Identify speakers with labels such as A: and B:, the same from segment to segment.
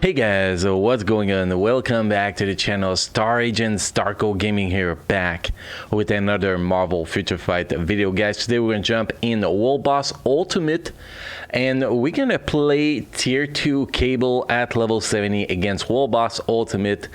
A: Hey guys, what's going on? Welcome back to the channel. Star Agent Starco Gaming here, back with another Marvel Future Fight video. Guys, today we're gonna jump in World Boss Ultimate and we're gonna play tier 2 Cable at level 70 against World Boss Ultimate,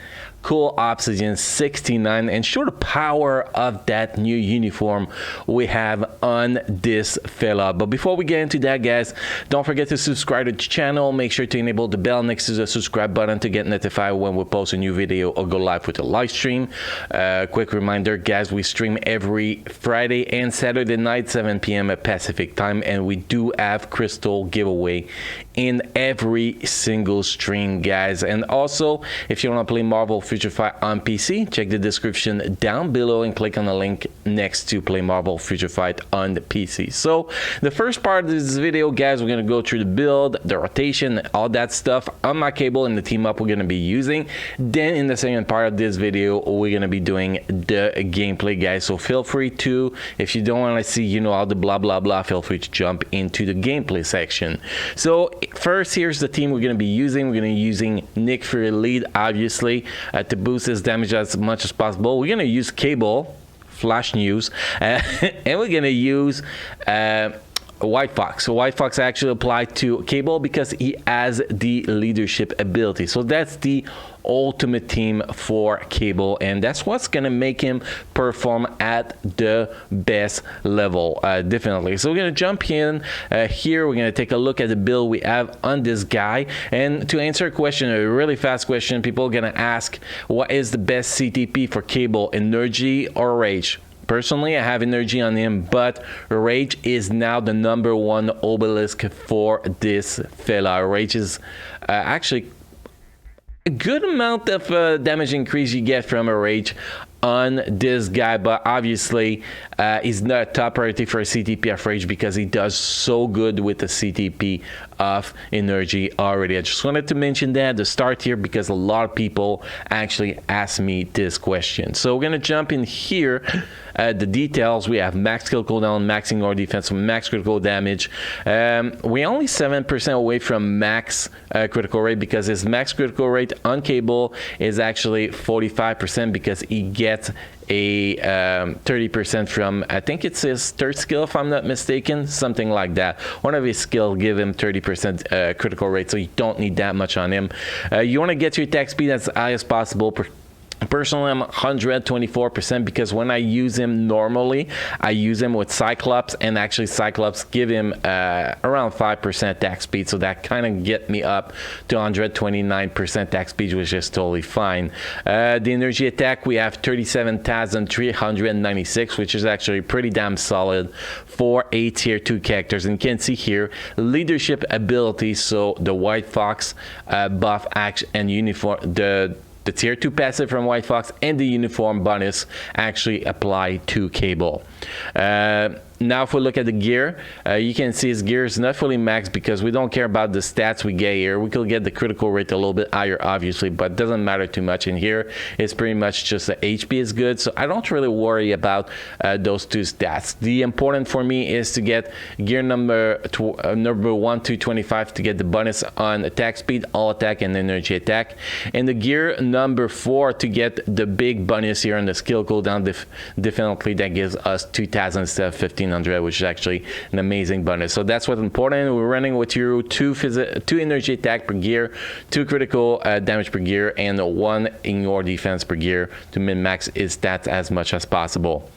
A: CULL Obsidian 69, and show the power of that new uniform we have on this fella. But before we get into that, guys, don't forget to subscribe to the channel. Make sure to enable the bell next to the subscribe button to get notified when we post a new video or go live with a live stream. Quick reminder, guys, we stream every Friday and Saturday night 7 p.m. at Pacific time, and we do have crystal giveaway in every single stream, guys. And also, if you want to play Marvel Future Fight on PC, check the description down below and click on the link next to play Marvel Future Fight on the PC. So the first part of this video, guys, we're going to go through the build, the rotation, all that stuff on my cable and the team up we're going to be using. Then in the second part of this video, we're going to be doing the gameplay, guys. So feel free to, if you don't want to see, you know, all the blah blah blah, feel free to jump into the gameplay section. So first, here's the team we're going to be using. We're going to be using Nick Fury lead, obviously, to boost his damage as much as possible. We're going to use Cable, Flash News, and we're going to use White Fox. So White Fox actually applied to Cable because he has the leadership ability. So that's the ultimate team for Cable, and that's what's gonna make him perform at the best level, definitely. So we're gonna jump in here. We're gonna take a look at the build we have on this guy, and to answer a question, a really fast question, people are gonna ask, what is the best CTP for Cable, Energy or Rage? Personally, I have Energy on him, but Rage is now the #1 obelisk for this fella. Rage is actually a good amount of damage increase you get from a Rage on this guy, but obviously he's not a top priority for a CTP of Rage because he does so good with the CTP of Energy already. I just wanted to mention that at the start here because a lot of people actually asked me this question. So we're gonna jump in here. The details, we have max kill cooldown, maxing our defense, max critical damage. We're only 7% away from max critical rate because his max critical rate on Cable is actually 45% because he gets a 30% from, I think it's his third skill if I'm not mistaken, something like that. One of his skills give him 30% critical rate, so you don't need that much on him. You want to get your attack speed as high as possible. Personally, I'm 124% because when I use him normally, I use him with Cyclops, and actually Cyclops give him around 5% attack speed, so that kind of get me up to 129% attack speed, which is totally fine. The energy attack, we have 37,396, which is actually pretty damn solid for a tier 2 characters. And you can see here, leadership ability, so the White Fox buff action and uniform, the tier 2 passive from White Fox and the uniform bonus actually apply to Cable. Now if we look at the gear, you can see his gear is not fully maxed because we don't care about the stats we get here. We could get the critical rate a little bit higher, obviously, but it doesn't matter too much. In here, it's pretty much just the HP is good, so I don't really worry about those two stats. The important for me is to get gear number 1 to 25 to get the bonus on attack speed, all attack, and energy attack, and the gear number 4 to get the big bonus here on the skill cooldown. Definitely that gives us 2,000 instead of 1,500, which is actually an amazing bonus. So that's what's important. We're running with your 2 energy attack per gear, 2 critical damage per gear, and 1 in your defense per gear to min-max his stats as much as possible.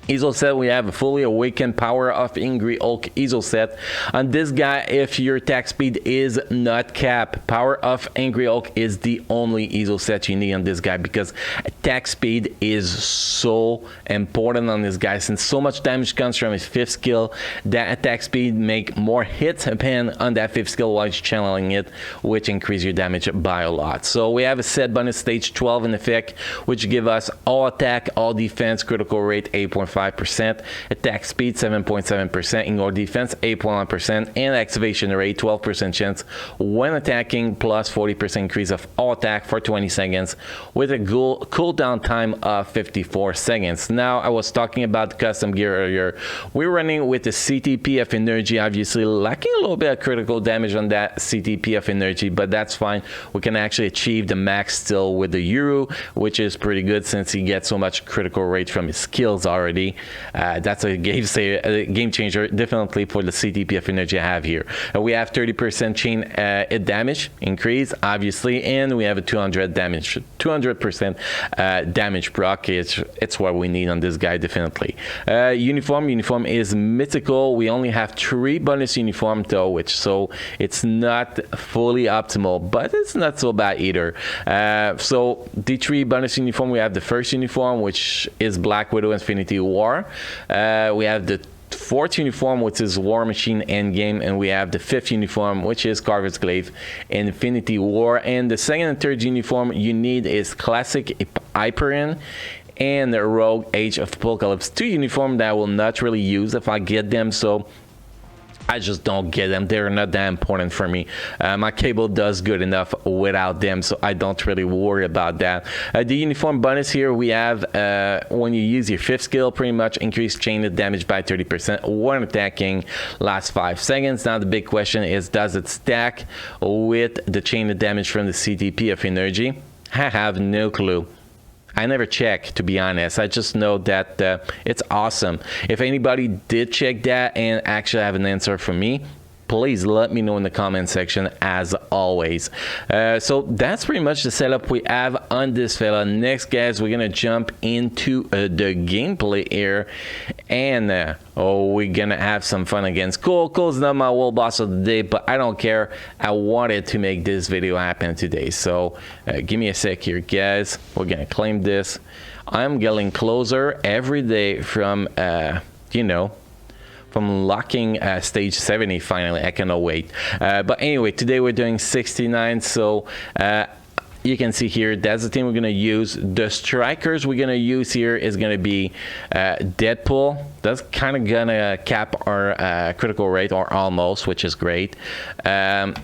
A: Easel set, we have a fully awakened power of Angry Hulk Easel set. On this guy, if your attack speed is not capped, power of Angry Hulk is the only Easel set you need on this guy because attack speed is so important on this guy. Since so much damage comes from his 5th skill, that attack speed make more hits depend on that 5th skill while you're channeling it, which increase your damage by a lot. So we have a set bonus stage 12 in effect, which give us all attack, all defense, critical rate 8.5 8.5%, attack speed 7.7%, ignore defense 8.1%, and activation rate 12% chance when attacking, plus 40% increase of all attack for 20 seconds with a cooldown time of 54 seconds. Now, I was talking about the custom gear earlier. We're running with the CTP of energy, obviously lacking a little bit of critical damage on that CTP of energy, but that's fine. We can actually achieve the max still with the Euro, which is pretty good since he gets so much critical rate from his skills already. That's a game changer, definitely, for the CTP of energy I have here. We have 30% chain hit damage increase, obviously, and we have a 200% damage proc. It's what we need on this guy, definitely. Uniform is mythical. We only have 3 bonus uniform though, so it's not fully optimal, but it's not so bad either. So the 3 bonus uniform, we have the first uniform, which is Black Widow Infinity War. We have the 4th uniform, which is War Machine Endgame, and we have the 5th uniform, which is Carver's Glaive Infinity War. And the 2nd and 3rd uniform you need is Classic Hyperion and the Rogue Age of Apocalypse 2 uniform that I will not really use if I get them, so I just don't get them. They're not that important for me. My cable does good enough without them, so I don't really worry about that. The uniform bonus here, we have when you use your 5th skill, pretty much increase chain of damage by 30% when attacking last 5 seconds. Now the big question is, does it stack with the chain of damage from the CTP of energy? I have no clue. I never check, to be honest. I just know that it's awesome. If anybody did check that and actually have an answer for me, please let me know in the comment section, as always. So that's pretty much the setup we have on this fella. Next, guys, we're gonna jump into the gameplay here, and we're gonna have some fun against Cull. Cull's not my world boss of the day, but I don't care. I wanted to make this video happen today, so give me a sec here, guys. We're gonna claim this. I'm getting closer every day from from locking stage 70 finally. I cannot wait. But anyway, today we're doing 69, so you can see here that's the team we're gonna use. The strikers we're gonna use here is gonna be Deadpool. That's kind of gonna cap our critical rate, or almost, which is great.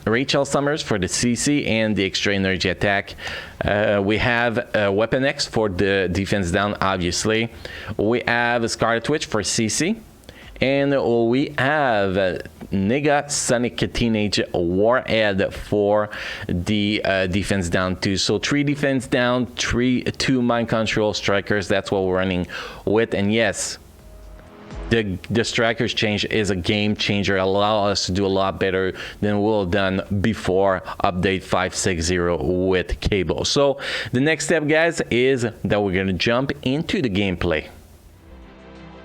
A: Rachel Summers for the CC and the extra energy attack. We have Weapon X for the defense down, obviously. We have Scarlet Witch for CC. And we have Nega Sonic Teenage Warhead for the defense down too. So 3 defense down, 2 mind control strikers. That's what we're running with. And yes, the strikers change is a game changer. Allow us to do a lot better than we've done before update 560 with Cable. So the next step, guys, is that we're gonna jump into the gameplay.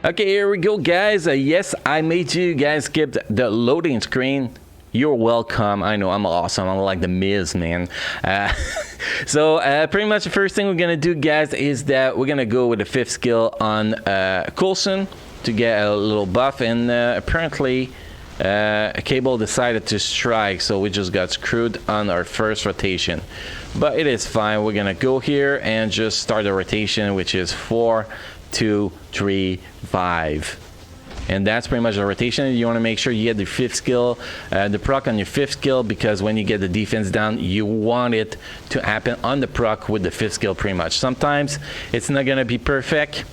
A: Okay, here we go, guys. Yes, I made you guys skip the loading screen. You're welcome. I know I'm awesome. I'm like the Miz, man. So pretty much the first thing we're gonna do, guys, is that we're gonna go with the 5th skill on Coulson to get a little buff, and apparently Cable decided to strike, so we just got screwed on our first rotation. But it is fine. We're gonna go here and just start the rotation, which is 4, 2, 3, 5, and that's pretty much the rotation. You want to make sure you get the 5th skill, the proc on your 5th skill, because when you get the defense down, you want it to happen on the proc with the 5th skill. Pretty much, sometimes it's not gonna be perfect.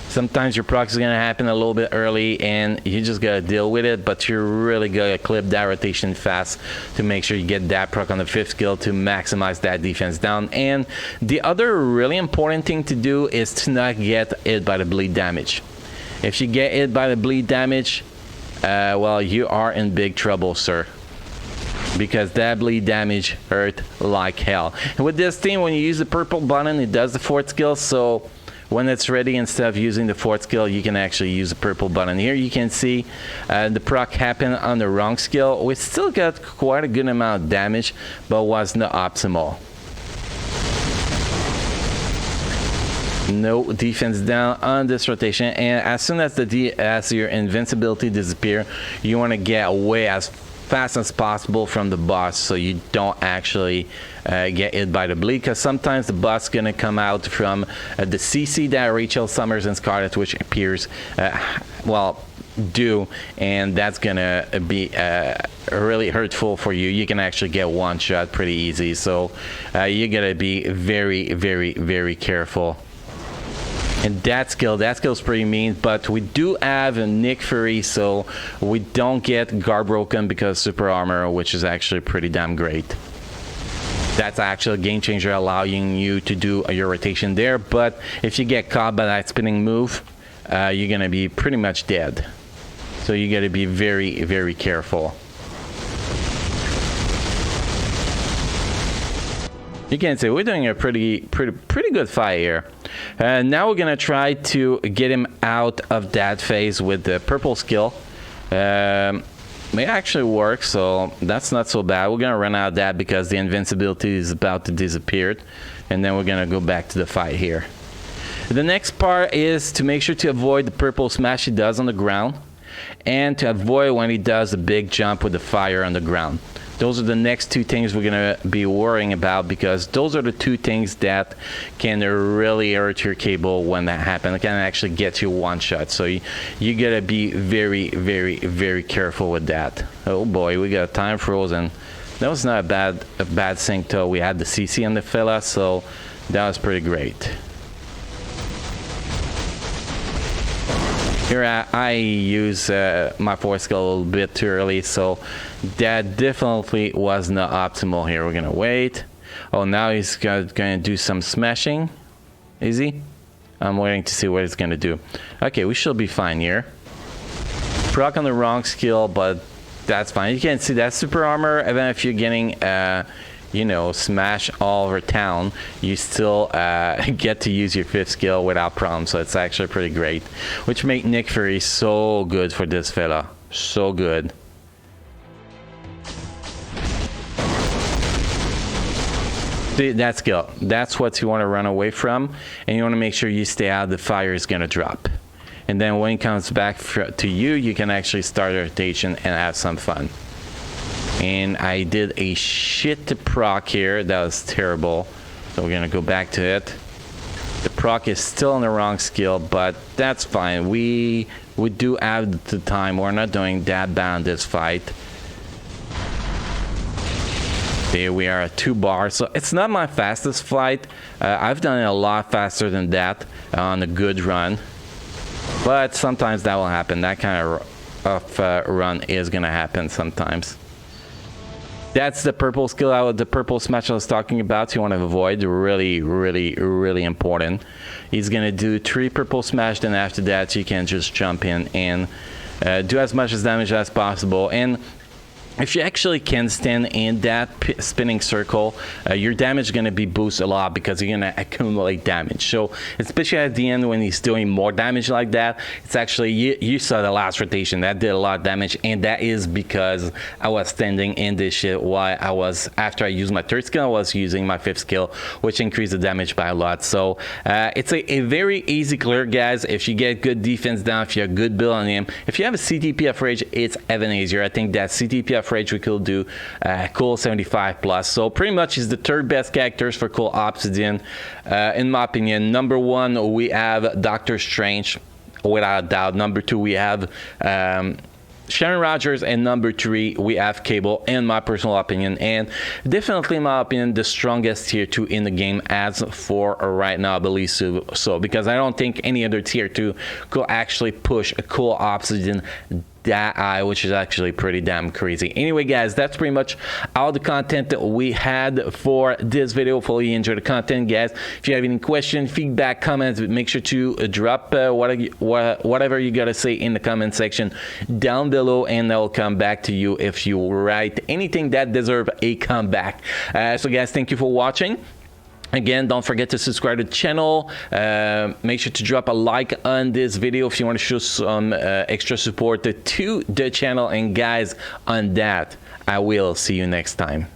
A: Sometimes your proc is gonna happen a little bit early, and you just gotta deal with it. But you're really gonna clip that rotation fast to make sure you get that proc on the 5th skill to maximize that defense down. And the other really important thing to do is to not get hit by the bleed damage. If you get hit by the bleed damage, well, you are in big trouble, sir, because that bleed damage hurt like hell. And with this team, when you use the purple button, it does the 4th skill, so when it's ready, instead of using the 4th skill, you can actually use the purple button. Here you can see the proc happened on the wrong skill. We still got quite a good amount of damage, but was not optimal. No defense down on this rotation, and as soon as your invincibility disappear, you want to get away as fast as possible from the boss, so you don't actually get hit by the bleed, because sometimes the boss gonna come out from the CC that Rachel Summers and Scarlet Witch appears well do, and that's gonna be really hurtful for you. You can actually get one shot pretty easy, so you gotta be very, very, very careful. And that skill's pretty mean, but we do have a Nick Fury, so we don't get guard broken because super armor, which is actually pretty damn great. That's actually a game changer, allowing you to do your rotation there, but if you get caught by that spinning move, you're gonna be pretty much dead. So you gotta be very, very careful. You can see we're doing a pretty good fight here. Now we're gonna try to get him out of that phase with the purple skill. May actually work, so that's not so bad. We're gonna run out of that because the invincibility is about to disappear, and then we're gonna go back to the fight here. The next part is to make sure to avoid the purple smash he does on the ground, and to avoid when he does a big jump with the fire on the ground. Those are the next two things we're gonna be worrying about, because those are the two things that can really hurt your cable when that happens. It can actually get you one shot, so you gotta be very, very, very careful with that. Oh boy, we got time frozen. That was not a bad sync though. We had the CC on the fella, so that was pretty great. Here I use my force skill a little bit too early, so that definitely was not optimal here. We're gonna wait. Oh, now he's gonna do some smashing. Is he? I'm waiting to see what he's gonna do. Okay, we should be fine here. Proc on the wrong skill, but that's fine. You can see that super armor, even if you're getting you know, smash all over town, you still get to use your fifth skill without problem, so it's actually pretty great, which make Nick Fury so good for this fella. So good. That skill, that's what you want to run away from, and you want to make sure you stay out. The fire is going to drop, and then when it comes back to you, you can actually start a rotation and have some fun. And I did a shit to proc here. That was terrible. So we're gonna go back to it. The proc is still on the wrong skill, but that's fine. We do have the time. We're not doing that bad in this fight. There we are at 2 bars. So it's not my fastest fight. I've done it a lot faster than that on a good run. But sometimes that will happen. That kind of run is gonna happen sometimes. That's the purple skill, the purple smash I was talking about. You want to avoid, really, really, really important. He's gonna do 3 purple smash, then after that you can just jump in and do as much damage as possible. And if you actually can stand in that spinning circle, your damage is going to be boosted a lot because you're going to accumulate damage. So especially at the end when he's doing more damage like that, it's actually, you saw the last rotation, that did a lot of damage, and that is because I was standing in this shit while I was, after I used my 3rd skill, I was using my 5th skill, which increased the damage by a lot. So it's a very easy clear, guys, if you get good defense down, if you have good build on him. If you have a CTP of Rage, it's even easier. I think that CTP of Rage we could do CULL 75 plus. So pretty much is the 3rd best characters for CULL Obsidian. In my opinion, number 1 we have Doctor Strange, without a doubt. Number 2 we have Sharon Rogers, and number 3 we have Cable, in my personal opinion, and definitely in my opinion the strongest tier 2 in the game as for right now, I believe so, because I don't think any other tier 2 could actually push a CULL Obsidian that high, which is actually pretty damn crazy. Anyway, guys, that's pretty much all the content that we had for this video. Hopefully you enjoyed the content, guys. If you have any questions, feedback, comments, make sure to drop whatever you gotta say in the comment section down below, and I'll come back to you if you write anything that deserves a comeback. So guys, thank you for watching. Again, don't forget to subscribe to the channel. Make sure to drop a like on this video if you want to show some extra support to the channel. And guys, on that, I will see you next time.